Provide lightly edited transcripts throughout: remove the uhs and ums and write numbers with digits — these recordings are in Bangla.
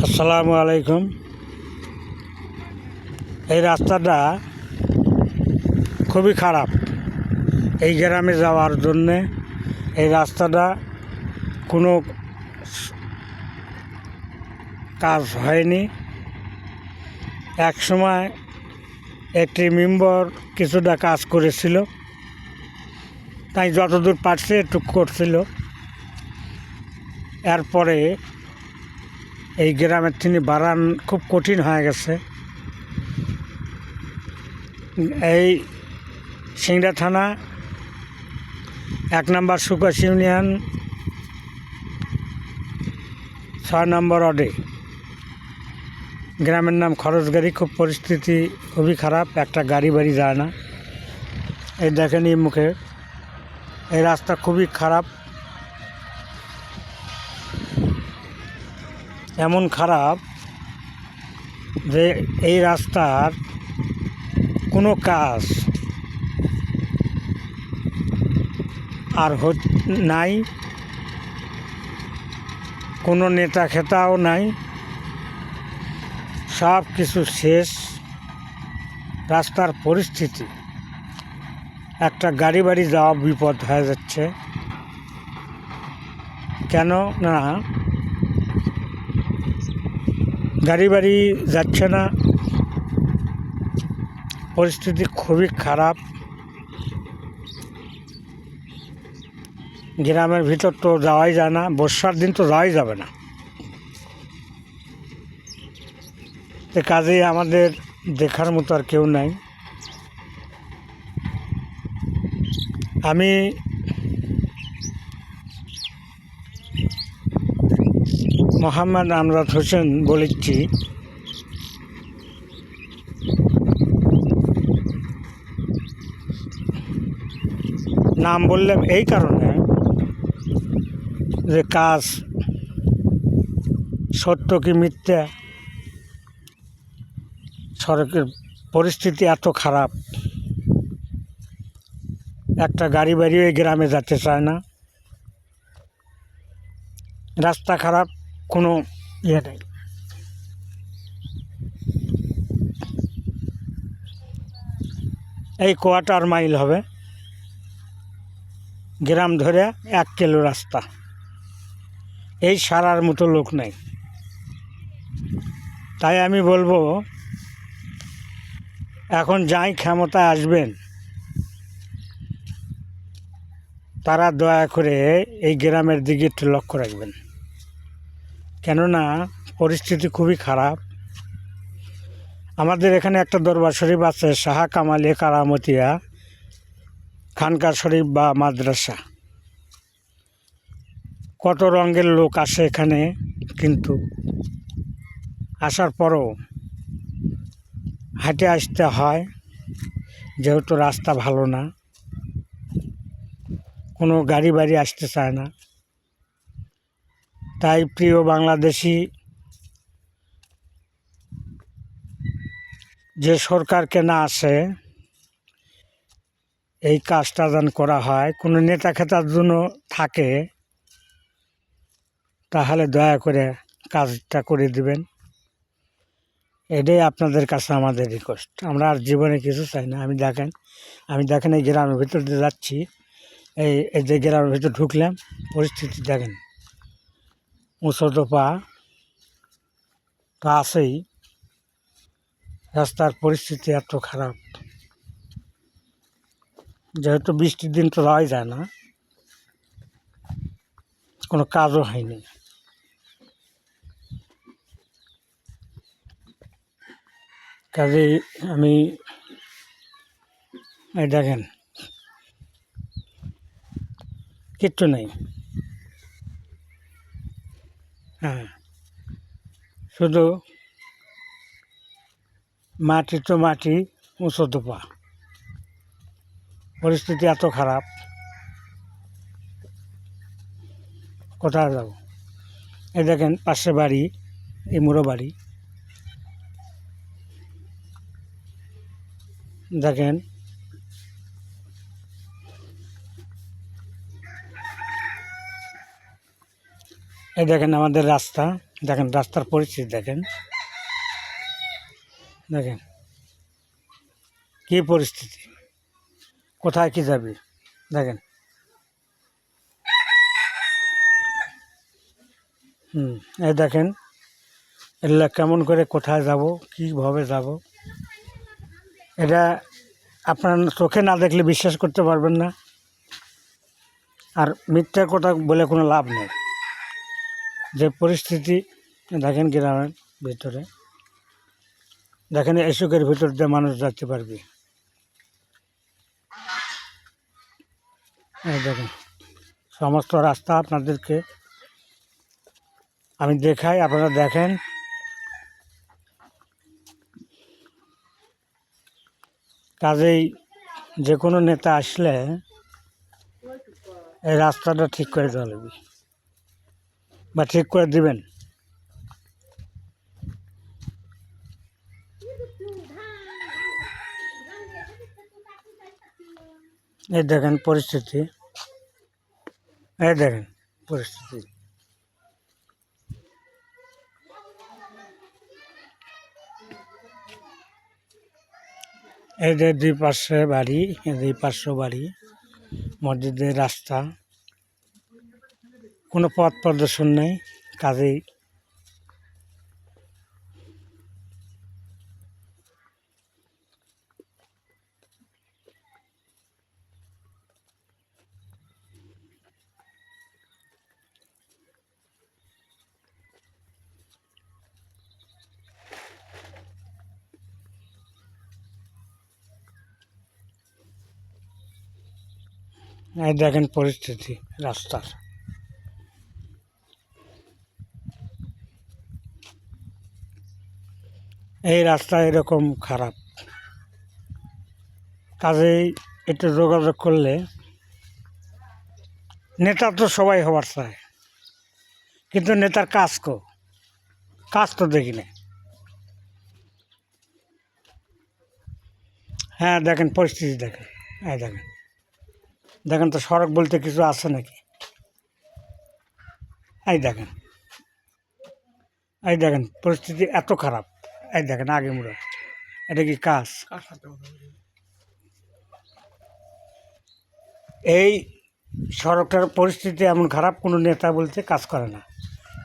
আসসালামু আলাইকুম। এই রাস্তাটা খুবই খারাপ। এই গ্রামে যাওয়ার জন্যে এই রাস্তাটা কোনো কাজ হয়নি। এক সময় একটি মেম্বার কিছুটা কাজ করেছিল, তাই যতদূর পারছে একটু করছিল। এরপরে এই গ্রামের থেকে বাড়ান খুব কঠিন হয়ে গেছে। এই সিংড়া থানা 1 নম্বর সুকাশ ইউনিয়ন 6 নম্বর ওয়ার্ডে গ্রামের নাম খরচগাড়ি। খুব পরিস্থিতি খুবই খারাপ, একটা গাড়ি বাড়ি যায় না। এই দেখেন এই মুখে এই রাস্তা খুবই খারাপ, এমন খারাপ যে এই রাস্তার কোনো কাজ আর নাই, কোনো নেতা খেতাও নাই, সব কিছু শেষ। রাস্তার পরিস্থিতি একটা গাড়ি বাড়ি যাওয়া বিপদ হয়ে যাচ্ছে। কেন না গাড়ি বাড়ি যাচ্ছে না, পরিস্থিতি খুবই খারাপ। গ্রামের ভিতর তো যাওয়াই যায় না, বর্ষার দিন তো যাওয়াই যাবে না। তো কাজেই আমাদের দেখার মতো আর কেউ নাই। আমি মোহাম্মদ আমজাদ হোসেন বলেছি। নাম বললাম এই কারণে যে কাজ সত্য কি মিথ্যা, সড়কের পরিস্থিতি এত খারাপ, একটা গাড়ি বাড়িও এই গ্রামে যেতে চায় না। রাস্তা খারাপ, কোনো ইয়ে নেই। এই 1/4 মাইল হবে গ্রাম ধরে 1 কিলো রাস্তা। এই সারার মতো লোক নেই। তাই আমি বলবো, এখন যাই ক্ষমতায় আসবেন তারা দয়া করে এই গ্রামের দিকে একটু লক্ষ্য রাখবেন। কেননা পরিস্থিতি খুবই খারাপ। আমাদের এখানে একটা দরবার শরীফ আছে, শাহ কামাল কারামতিয়া খানকা শরীফ বা মাদ্রাসা। কত রঙের লোক আসে এখানে, কিন্তু আসার পরও হাঁটে আসতে হয়, যেহেতু রাস্তা ভালো না, কোনো গাড়ি বাড়ি আসতে চায় না। তাই প্রিয় বাংলাদেশি, যে সরকারকে না আসে এই কাজটা যেন করা হয়, কোনো নেতা খেতার জন্য থাকে, তাহলে দয়া করে কাজটা করে দিবেন। এটাই আপনাদের কাছে আমাদের রিকোয়েস্ট। আমরা আর জীবনে কিছু চাই না। আমি দেখেন এই গ্রামের ভিতর দিয়ে যাচ্ছি, এই যে গ্রামের ভিতর ঢুকলাম, পরিস্থিতি দেখেন, উঁচু পা তো আছেই, রাস্তার পরিস্থিতি এত খারাপ। যেহেতু বৃষ্টির দিন তো যাওয়াই যায় না, কোনো কাজও হয়নি। কাজেই আমি এই দেখেন কিচ্ছু নেই। হ্যাঁ, শুধু মাটি তো মাটি, উঁচু পা। পরিস্থিতি এত খারাপ, কোথায় যাব? এই দেখেন পাশে বাড়ি, এই মুড়ো বাড়ি দেখেন। এই দেখেন আমাদের রাস্তা, দেখেন রাস্তার পরিস্থিতি, দেখেন দেখেন কী পরিস্থিতি, কোথায় কি যাবে দেখেন। এই দেখেন এগুলা কেমন করে কোথায় যাব, কীভাবে যাব, এটা আপনার চোখে না দেখলে বিশ্বাস করতে পারবেন না। আর মিথ্যার কথা বলে কোনো লাভ নেই। যে পরিস্থিতি দেখেন গ্রামের ভিতরে, দেখেন এসুকের ভিতর দিয়ে মানুষ যেতে পারবে। এই দেখেন সমস্ত রাস্তা আপনাদেরকে আমি দেখাই, আপনারা দেখেন। কাজেই যে কোনো নেতা আসলে এই রাস্তাটা ঠিক করে দেওয়া লাগবে বা ঠিক করে দিবেন। এই দেখেন পরিস্থিতি, এই দেখেন পরিস্থিতি। এই যে দুই পাশে বাড়ি, এই দুই পার্শ্ব বাড়ি, মসজিদের রাস্তা, কোনো পথ প্রদর্শন নেই। কাজেই এই দেখেন পরিস্থিতি রাস্তার। এই রাস্তা এরকম খারাপ, কাজেই একটু যোগাযোগ করলে, নেতা তো সবাই হবার চায়, কিন্তু নেতার কাজ তো দেখি না। হ্যাঁ দেখেন পরিস্থিতি, দেখেন এই দেখেন, দেখেন তো সড়ক বলতে কিছু আছে নাকি। এই দেখেন, এই দেখেন পরিস্থিতি এত খারাপ। এই দেখেন আগে মুড়া, এটা কি কাজ? এই সড়কটার পরিস্থিতি এমন খারাপ, কোনো নেতা বলতে কাজ করে না।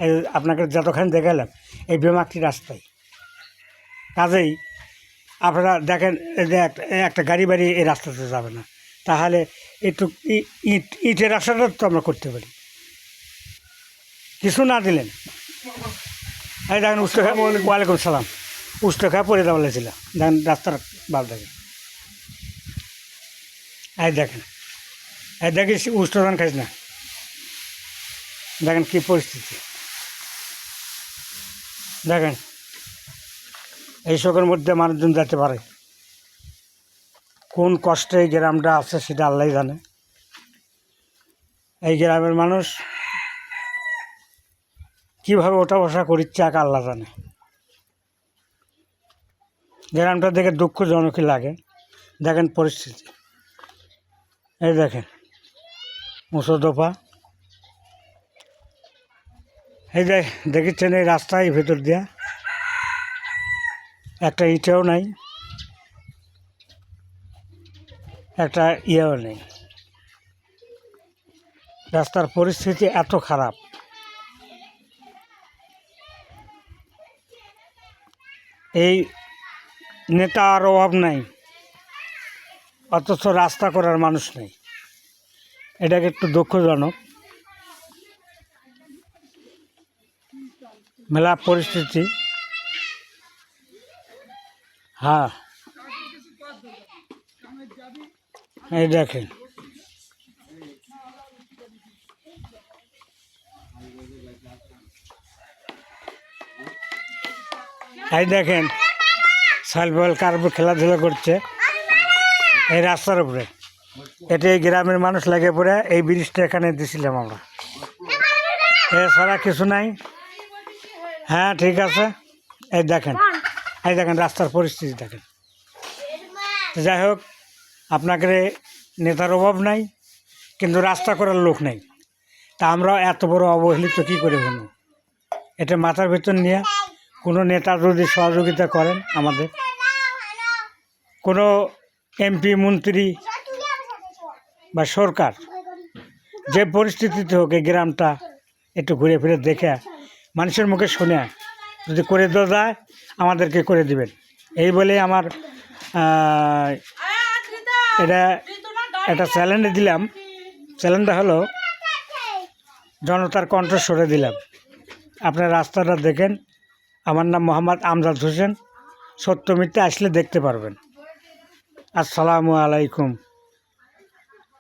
এই আপনাকে যতখানি দেখালাম এই বেমাকটি রাস্তায়। কাজেই আপনারা দেখেন যে একটা গাড়ি বাড়ি এই রাস্তাতে যাবে না, তাহলে একটু ইটের রাস্তাটা তো আমরা করতে পারি, কিছু না দিলেন। এই দেখেন উষ্ঠখা, ওয়ালাইকুম সালাম, উষ্ঠখা পরে দেওয়া ছিল, দেখেন রাস্তার বাল দেখেন। এই দেখেন, এই দেখিস উষ্ঠধান খাইস না, দেখেন কী পরিস্থিতি। দেখেন এই শোকের মধ্যে মানুষজন যেতে পারে, কোন কষ্টে এই গ্রামটা আছে সেটা আল্লাহ জানে। এই গ্রামের মানুষ কীভাবে ওঠা বসা করিচ্ছে এক আল্লাহ জানে। গ্রামটা দেখে দুঃখজনকই লাগে। দেখেন পরিস্থিতি, এই দেখেন মুসোদফা, এই যে দেখেছেন এই রাস্তায় ভেতর দিয়া একটা ইটেও নাই, একটা ইয়েও নেই। রাস্তার পরিস্থিতি এত খারাপ। এই নেতার অভাব নাই, অথচ রাস্তা করার মানুষ নেই, এটাকে একটু দুঃখজনক। মেলা পরিস্থিতি। হ্যাঁ এই দেখেন, এই দেখেন সাইকেল কার উপর খেলাধুলা করছে এই রাস্তার উপরে। এটা এই গ্রামের মানুষ লেগে পড়ে এই ব্রিজটা এখানে দিয়েছিলাম আমরা, এছাড়া কিছু নাই। হ্যাঁ ঠিক আছে, এই দেখেন রাস্তার পরিস্থিতি দেখেন। যাই হোক, আপনাকে নেতার অভাব নাই, কিন্তু রাস্তা করার লোক নেই, তা আমরা এত বড় অবহেলিত কী করে হলো। এটা মাথার ভিতর নিয়ে কোনো নেতা যদি সহযোগিতা করেন আমাদের, কোনো এমপি মন্ত্রী বা সরকার যে পরিস্থিতিতে হোক এই গ্রামটা একটু ঘুরে ফিরে দেখে মানুষের মুখে শুনে যদি করে দেওয়া যায় আমাদেরকে করে দিবেন। এই বলে আমার এটা একটা চ্যালেঞ্জ দিলাম। চ্যালেঞ্জটা হলো জনতার কণ্ঠস্বরে দিলাম। আপনার রাস্তাটা দেখেন। আমার নাম মোহাম্মদ আমজাদ হোসেন। সত্য মিথ্যা আসলে দেখতে পারবেন। আসসালামু আলাইকুম।